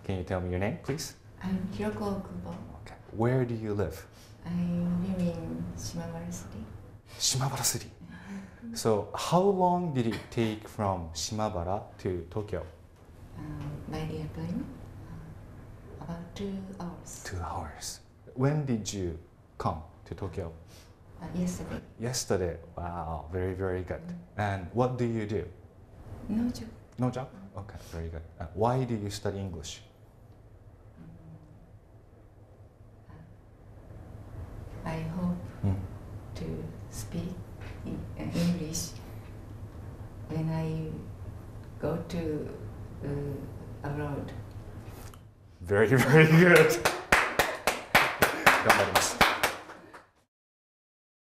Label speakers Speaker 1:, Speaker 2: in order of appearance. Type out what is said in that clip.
Speaker 1: Can you tell me your name, please?
Speaker 2: I'm Hiroko Okubo.
Speaker 1: Okay. Where do you live?
Speaker 2: I live in Shimabara City.
Speaker 1: Shimabara City. So how long did it take from Shimabara to Tokyo?
Speaker 2: By airplane, about 2 hours.
Speaker 1: 2 hours. When did you come to Tokyo?
Speaker 2: Yesterday.
Speaker 1: Yesterday. Wow, very, very good. And what do you do?
Speaker 2: No job.
Speaker 1: No job? Okay, very good. Why do you study English?
Speaker 2: I hope to speak English when I go to abroad.
Speaker 1: Very, very good. 頑張ります。